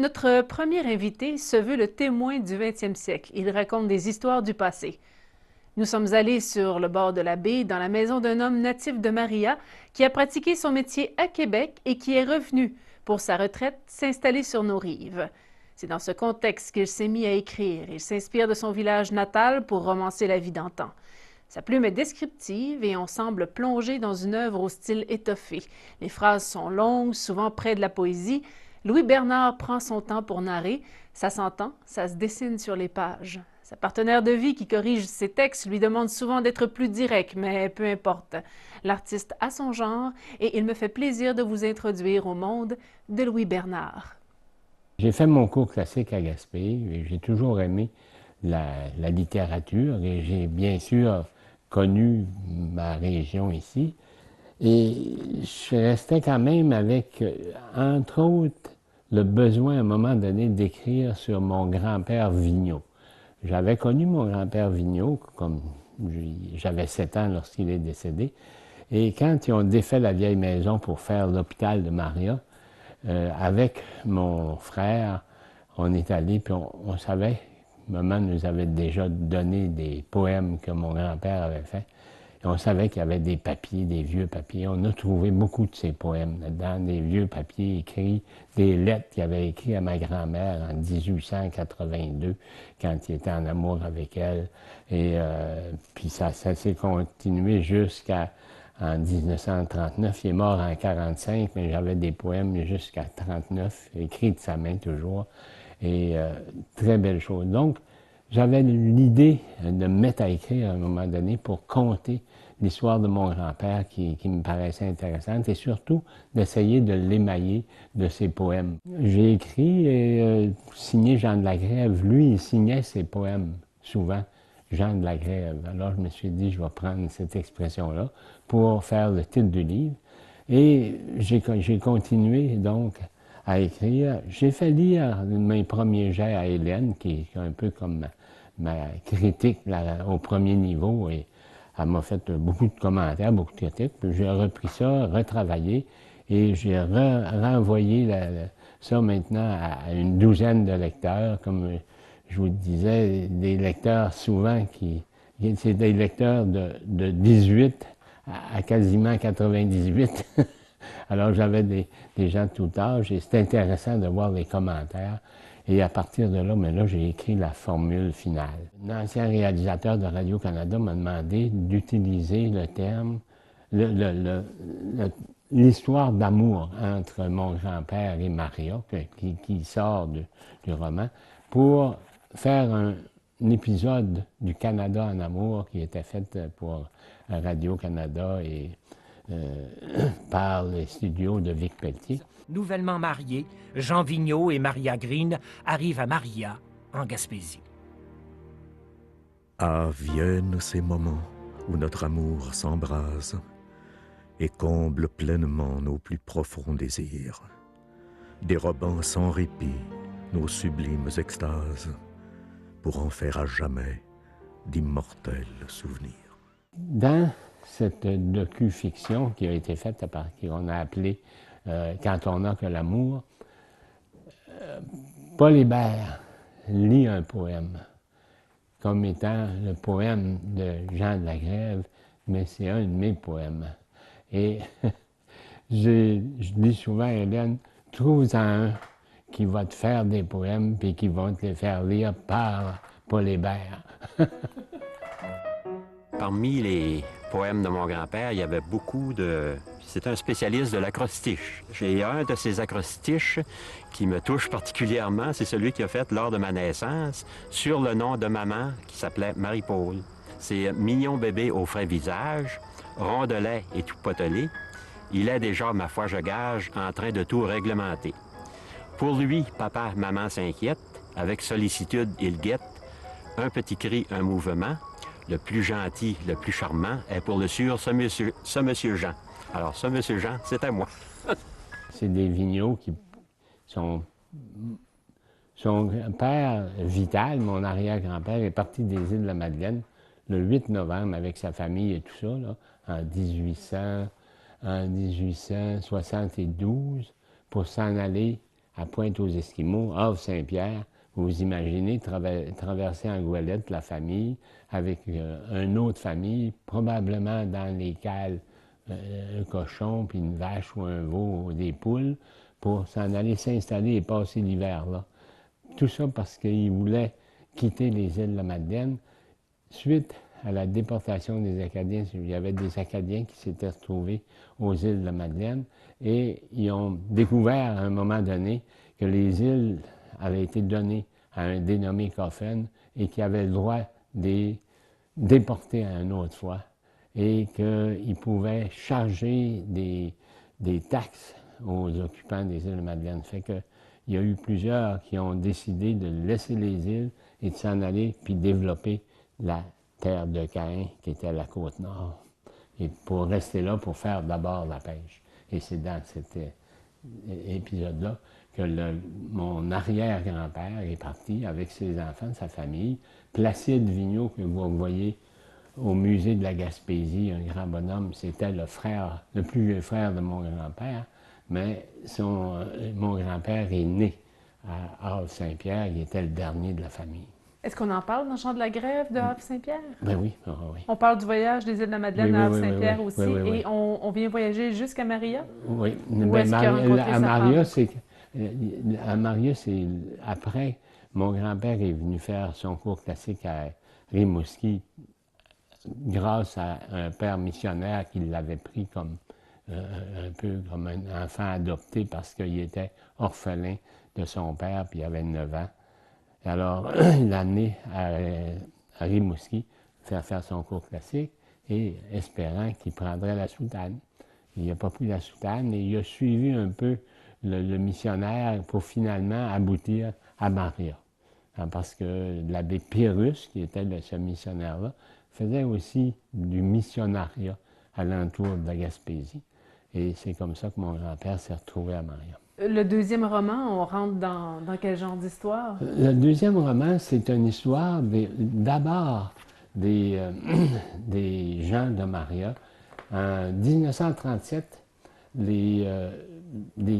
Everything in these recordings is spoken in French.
Notre premier invité se veut le témoin du 20e siècle. Il raconte des histoires du passé. Nous sommes allés sur le bord de la baie, dans la maison d'un homme natif de Maria qui a pratiqué son métier à Québec et qui est revenu, pour sa retraite, s'installer sur nos rives. C'est dans ce contexte qu'il s'est mis à écrire. Il s'inspire de son village natal pour romancer la vie d'antan. Sa plume est descriptive et on semble plongé dans une œuvre au style étoffé. Les phrases sont longues, souvent près de la poésie. Louis Bernard prend son temps pour narrer. Ça s'entend, ça se dessine sur les pages. Sa partenaire de vie qui corrige ses textes lui demande souvent d'être plus direct, mais peu importe. L'artiste a son genre et il me fait plaisir de vous introduire au monde de Louis Bernard. J'ai fait mon cours classique à Gaspé et j'ai toujours aimé la littérature et j'ai bien sûr connu ma région ici. Et je restais quand même avec, entre autres, le besoin à un moment donné d'écrire sur mon grand-père Vigneault. J'avais connu mon grand-père Vigneault, comme j'avais 7 ans lorsqu'il est décédé. Et quand ils ont défait la vieille maison pour faire l'hôpital de Maria, avec mon frère, on est allé, puis on savait, maman nous avait déjà donné des poèmes que mon grand-père avait faits. Et on savait qu'il y avait des papiers, des vieux papiers. On a trouvé beaucoup de ces poèmes là-dedans, des vieux papiers écrits, des lettres qu'il avait écrites à ma grand-mère en 1882, quand il était en amour avec elle. Et puis ça s'est continué jusqu'à en 1939. Il est mort en 1945, mais j'avais des poèmes jusqu'à 1939, écrits de sa main toujours. Et très belle chose. Donc, j'avais l'idée de me mettre à écrire à un moment donné pour conter l'histoire de mon grand-père qui me paraissait intéressante et surtout d'essayer de l'émailler de ses poèmes. J'ai écrit et signé Jean de la Grève. Lui, il signait ses poèmes souvent, Jean de la Grève. Alors je me suis dit, je vais prendre cette expression-là pour faire le titre du livre. Et j'ai continué donc à écrire. J'ai fait lire mes premiers jets à Hélène, qui est un peu comme ma critique là, au premier niveau. Et elle m'a fait beaucoup de commentaires, beaucoup de critiques. Puis j'ai repris ça, retravaillé, et j'ai renvoyé ça maintenant à une douzaine de lecteurs. Comme je vous le disais, des lecteurs souvent c'est des lecteurs de 18 à quasiment 98. Alors, j'avais des gens de tout âge et c'est intéressant de voir les commentaires. Et à partir de là, mais là, j'ai écrit la formule finale. Un ancien réalisateur de Radio-Canada m'a demandé d'utiliser le terme, l'histoire d'amour entre mon grand-père et Maria, qui sort du roman, pour faire un épisode du Canada en amour qui était fait pour Radio-Canada et par les studios de Vic Pelletier. Nouvellement mariés, Jean Vigneault et Maria Green arrivent à Maria, en Gaspésie. Ah, viennent ces moments où notre amour s'embrase et comble pleinement nos plus profonds désirs, dérobant sans répit nos sublimes extases pour en faire à jamais d'immortels souvenirs. Dans cette docu-fiction qui a été faite qu'on a appelée Quand on n'a que l'amour, Paul Hébert lit un poème comme étant le poème de Jean de la Grève, mais c'est un de mes poèmes. Et je dis souvent à Hélène, trouve-en un qui va te faire des poèmes puis qui vont te les faire lire par Paul Hébert. Parmi les poèmes de mon grand-père, il y avait beaucoup de... C'est un spécialiste de l'acrostiche. J'ai un de ces acrostiches qui me touche particulièrement, c'est celui qu'il a fait lors de ma naissance, sur le nom de maman qui s'appelait Marie-Paul. C'est mignon bébé au frais visage, rondelet et tout potelé. Il est déjà, ma foi, je gage, en train de tout réglementer. Pour lui, papa, maman s'inquiète, avec sollicitude, il guette. Un petit cri, un mouvement. Le plus gentil, le plus charmant est pour le sûr ce monsieur Jean. Alors, ce monsieur Jean, c'est à moi. C'est des Vigneault qui sont... Son père, Vital, mon arrière-grand-père, est parti des îles de la Madeleine le 8 novembre avec sa famille et tout ça, là, en 1872, pour s'en aller à Pointe-aux-Esquimaux, Havre-Saint-Pierre. Vous imaginez traverser en goélette la famille avec une autre famille, probablement dans les cales, un cochon, puis une vache ou un veau ou des poules, pour s'en aller s'installer et passer l'hiver là. Tout ça parce qu'ils voulaient quitter les îles de la Madeleine. Suite à la déportation des Acadiens, il y avait des Acadiens qui s'étaient retrouvés aux îles de la Madeleine et ils ont découvert à un moment donné que les îles avaient été données à un dénommé Coffin et qui avait le droit de les déporter à une autre fois et qu'il pouvait charger des taxes aux occupants des îles de Madeleine. Fait que il y a eu plusieurs qui ont décidé de laisser les îles et de s'en aller puis développer la terre de Caïn qui était à la côte nord. Et pour rester là, pour faire d'abord la pêche. Et c'est dans cet épisode-là que mon arrière-grand-père est parti avec ses enfants, sa famille. Placide Vigneault, que vous voyez au musée de la Gaspésie, un grand bonhomme, c'était le plus vieux frère de mon grand-père. Mais mon grand-père est né à Havre-Saint-Pierre, il était le dernier de la famille. Est-ce qu'on en parle dans le Chant de la Grève de Havre-Saint-Pierre? Ben oui, oui. On parle du voyage des îles de la Madeleine à Havre-Saint-Pierre aussi, oui. et on vient voyager jusqu'à Maria? Oui, Ben, à Maria, c'est après, mon grand-père est venu faire son cours classique à Rimouski grâce à un père missionnaire qui l'avait pris comme un peu comme un enfant adopté parce qu'il était orphelin de son père, puis il avait 9 ans. Alors, il l'a amené à Rimouski faire son cours classique et espérant qu'il prendrait la soutane. Il n'a pas pris la soutane et il a suivi un peu le missionnaire pour finalement aboutir à Maria. Parce que l'abbé Pyrrhus, qui était ce missionnaire-là, faisait aussi du missionnariat alentour de la Gaspésie. Et c'est comme ça que mon grand-père s'est retrouvé à Maria. Le deuxième roman, on rentre dans quel genre d'histoire? Le deuxième roman, c'est une histoire d'abord des gens de Maria. En 1937, les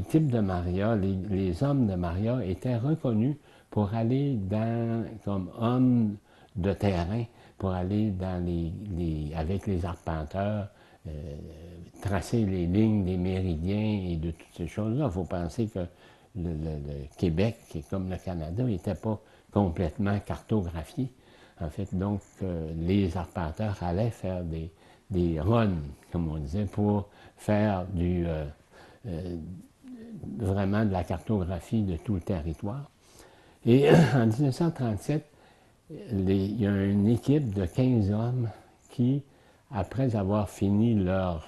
types de Maria, les hommes de Maria étaient reconnus pour aller comme hommes de terrain, pour aller avec les arpenteurs, tracer les lignes des méridiens et de toutes ces choses-là. Il faut penser que le Québec, qui est comme le Canada, n'était pas complètement cartographié. En fait, donc, les arpenteurs allaient faire des runs, comme on disait, pour faire vraiment de la cartographie de tout le territoire. Et en 1937, il y a une équipe de 15 hommes qui, après avoir fini leurs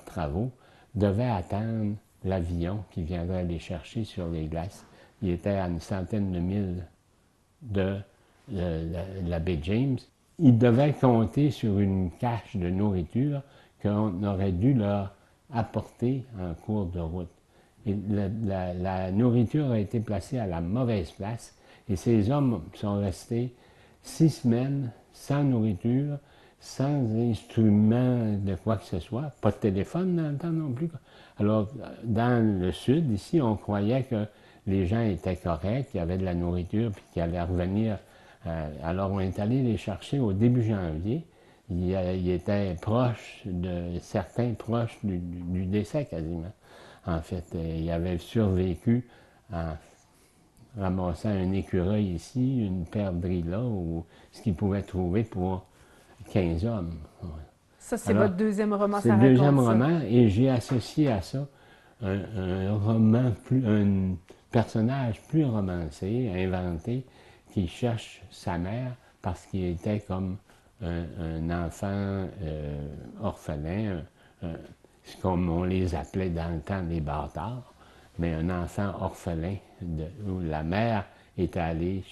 travaux, devaient attendre l'avion qui viendrait les chercher sur les glaces. Il était à une centaine de milles de la baie James. Ils devaient compter sur une cache de nourriture qu'on aurait dû leur apporter en cours de route. Et la nourriture a été placée à la mauvaise place et ces hommes sont restés 6 semaines sans nourriture, sans instrument de quoi que ce soit, pas de téléphone dans le temps non plus. Alors, dans le sud, ici, on croyait que les gens étaient corrects, qu'il y avait de la nourriture, puis qu'ils allaient revenir. Alors, on est allé les chercher au début janvier. Ils étaient certains proches du décès quasiment. En fait, ils avaient survécu en ramassant un écureuil ici, une perdrix là, ou ce qu'ils pouvaient trouver pour 15 hommes. Ouais. Ça, c'est votre deuxième roman, ça raconte ça? C'est le deuxième roman, et j'ai associé à ça un personnage plus romancé, inventé, qui cherche sa mère parce qu'il était comme un enfant orphelin, comme on les appelait dans le temps des bâtards, mais un enfant orphelin où la mère était allée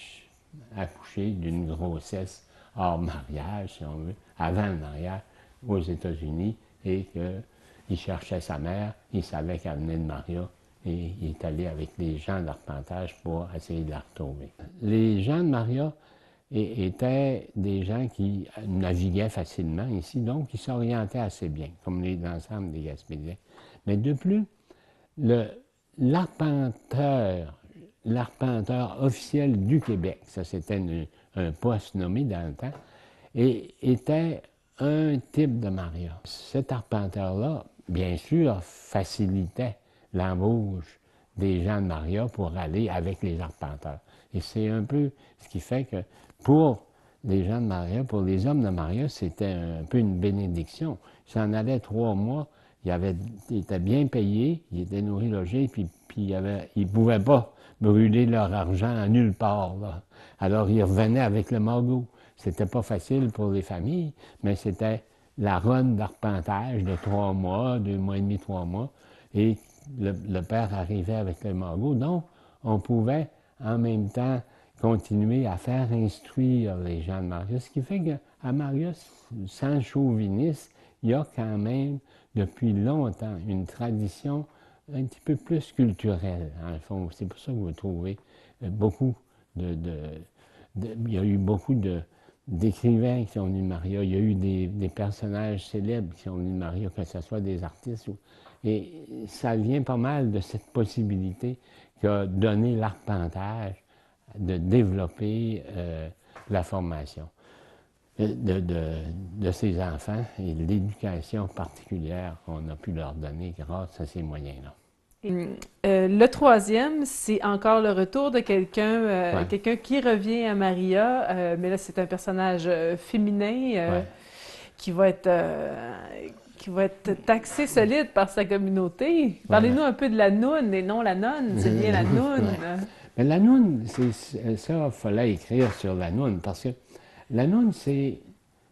accoucher d'une grossesse hors mariage, si on veut, avant le mariage, aux États-Unis, et qu'il cherchait sa mère, il savait qu'elle venait de Maria, et il est allé avec les gens d'arpentage pour essayer de la retrouver. Les gens de Maria étaient des gens qui naviguaient facilement ici, donc ils s'orientaient assez bien, comme l'ensemble des Gaspésiens. Mais de plus, l'arpenteur officiel du Québec, ça c'était un poste nommé dans le temps, et était un type de Maria. Cet arpenteur-là, bien sûr, facilitait l'embauche des gens de Maria pour aller avec les arpenteurs. Et c'est un peu ce qui fait que pour les gens de Maria, pour les hommes de Maria, c'était un peu une bénédiction. Ils s'en allaient 3 mois, ils étaient bien payés, ils étaient nourris, logés, puis ils ne pouvaient pas brûler leur argent à nulle part, là. Alors ils revenaient avec le magot. C'était pas facile pour les familles, mais c'était la run d'arpentage de 3 mois, 2 mois et demi, 3 mois, et le père arrivait avec le magot. Donc, on pouvait en même temps continuer à faire instruire les gens de Maria. Ce qui fait qu'à Maria, sans chauvinisme, il y a quand même, depuis longtemps, une tradition un petit peu plus culturelle, en le fond. C'est pour ça que vous trouvez beaucoup il y a eu beaucoup d'écrivains qui sont venus de Maria. Il y a eu des personnages célèbres qui sont venus de Maria, que ce soit des artistes. Et ça vient pas mal de cette possibilité qu'a donné l'arpentage de développer la formation de ces enfants et l'éducation particulière qu'on a pu leur donner grâce à ces moyens-là. Le troisième, c'est encore le retour de quelqu'un Ouais. quelqu'un qui revient à Maria, mais là c'est un personnage féminin Ouais. qui va être taxé solide par sa communauté. Parlez-nous un peu de la noune et non la nonne, c'est bien la noune. Ouais. Mais la noune, ça, il fallait écrire sur la noune, parce que la noune, c'est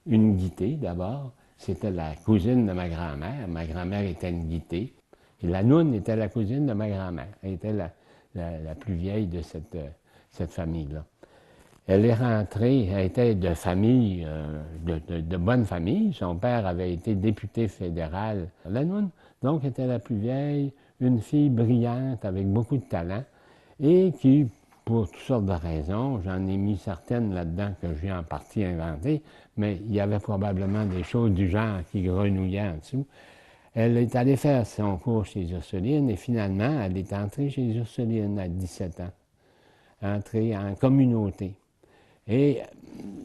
une guitée d'abord. C'était la cousine de ma grand-mère. Ma grand-mère était une guitée. Et la noune était la cousine de ma grand-mère. Elle était la plus vieille de cette famille-là. Elle est rentrée, elle était de famille, de bonne famille. Son père avait été député fédéral. La noune, donc, était la plus vieille, une fille brillante avec beaucoup de talent et qui, pour toutes sortes de raisons, j'en ai mis certaines là-dedans que j'ai en partie inventées, mais il y avait probablement des choses du genre qui grenouillaient en dessous. Elle est allée faire son cours chez Ursuline et finalement, elle est entrée chez Ursuline à 17 ans, entrée en communauté. Et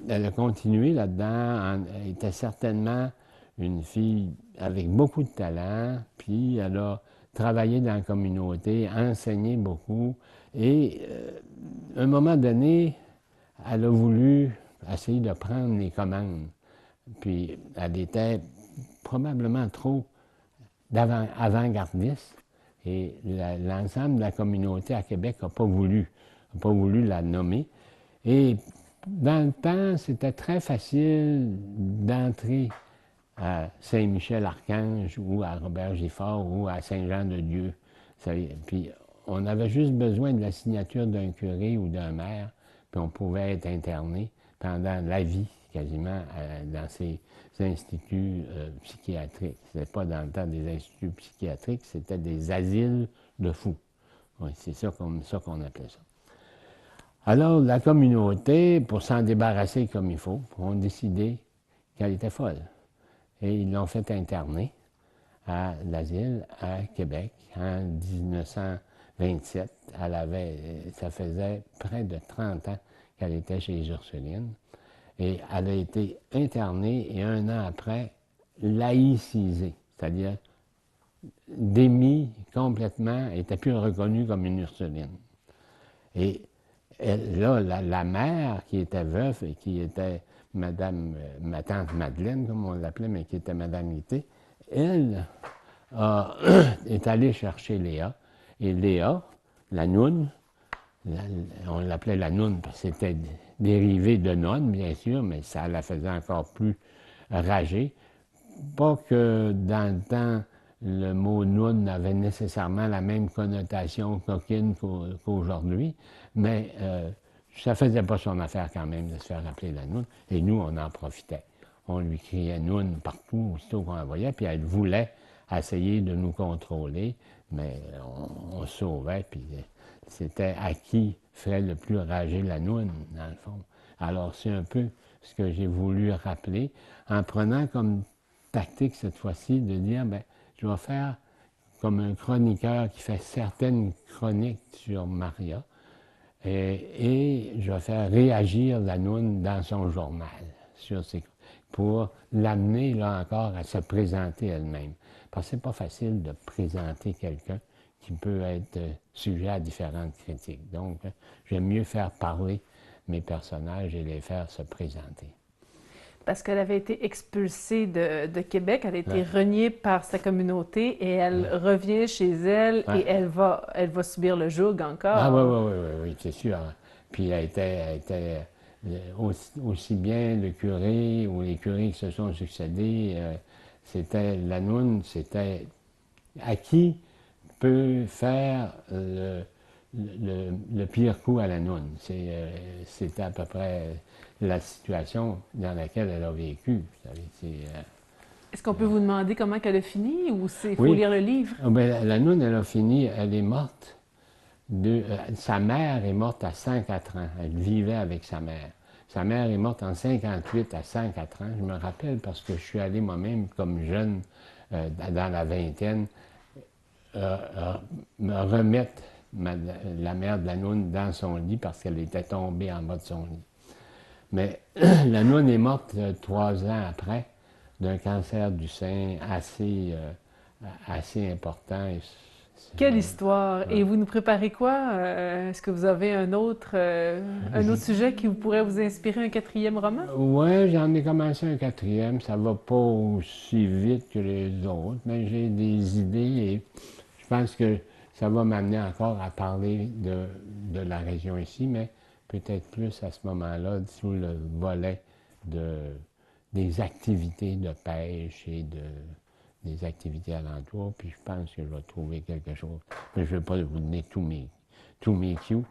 elle a continué là-dedans, elle était certainement une fille avec beaucoup de talent, puis elle a travaillé dans la communauté, enseigné beaucoup, et à un moment donné, elle a voulu essayer de prendre les commandes. Puis elle était probablement trop avant-gardiste, et l'ensemble de la communauté à Québec n'a pas voulu la nommer. Et dans le temps, c'était très facile d'entrer à Saint-Michel-Archange ou à Robert-Gifford ou à Saint-Jean-de-Dieu. Puis on avait juste besoin de la signature d'un curé ou d'un maire, puis on pouvait être interné pendant la vie, quasiment, dans ces instituts psychiatriques. Ce n'était pas dans le temps des instituts psychiatriques, c'était des asiles de fous. Oui, c'est ça qu'on appelait ça. Alors, la communauté, pour s'en débarrasser comme il faut, ont décidé qu'elle était folle. Et ils l'ont fait interner à l'asile à Québec en 1927. Ça faisait près de 30 ans qu'elle était chez les Ursulines. Et elle a été internée et 1 an après, laïcisée, c'est-à-dire démise complètement, elle n'était plus reconnue comme une Ursuline. Et là, la mère qui était veuve et qui était ma tante Madeleine, comme on l'appelait, mais qui était Madame Guité, elle est allée chercher Léa. Et Léa, la noune, on l'appelait la noune parce que c'était dérivé de nonne, bien sûr, mais ça la faisait encore plus rager. Pas que dans le temps, le mot noune avait nécessairement la même connotation coquine qu'aujourd'hui, mais ça faisait pas son affaire quand même de se faire appeler la noune. Et nous, on en profitait. On lui criait noune partout, aussitôt qu'on la voyait, puis elle voulait essayer de nous contrôler, mais on se sauvait, puis c'était à qui ferait le plus rager la noune, dans le fond. Alors, c'est un peu ce que j'ai voulu rappeler, en prenant comme tactique cette fois-ci de dire, bien, je vais faire comme un chroniqueur qui fait certaines chroniques sur Maria. Et je vais faire réagir la Noune dans son journal pour l'amener, là encore, à se présenter elle-même. Parce que c'est pas facile de présenter quelqu'un qui peut être sujet à différentes critiques. Donc, j'aime mieux faire parler mes personnages et les faire se présenter. Parce qu'elle avait été expulsée de Québec, elle a été reniée par sa communauté et elle revient chez elle et elle va subir le joug encore. Ah oui, c'est sûr. Puis elle était aussi bien le curé ou les curés qui se sont succédés, c'était la Noune, c'était à qui peut faire le pire coup à la Noune. C'était à peu près la situation dans laquelle elle a vécu. Est-ce qu'on peut vous demander comment elle a fini ou il faut lire le livre? Ah, bien, la Noune, elle a fini, elle est morte. Sa mère est morte à 104 ans. Elle vivait avec sa mère. Sa mère est morte en 58 à 104 ans. Je me rappelle parce que je suis allé moi-même comme jeune, dans la vingtaine, me remettre la mère de la Noune dans son lit parce qu'elle était tombée en bas de son lit. Mais la Noune est morte 3 ans après d'un cancer du sein assez important. Quelle histoire! Et vous nous préparez quoi? Est-ce que vous avez un autre sujet qui pourrait vous inspirer un 4e roman? Oui, j'en ai commencé un 4e. Ça va pas aussi vite que les autres, mais j'ai des idées et je pense que ça va m'amener encore à parler de la région ici, mais peut-être plus à ce moment-là sous le volet des activités de pêche et des activités alentours, puis je pense que je vais trouver quelque chose. Mais je ne vais pas vous donner tous mes cues.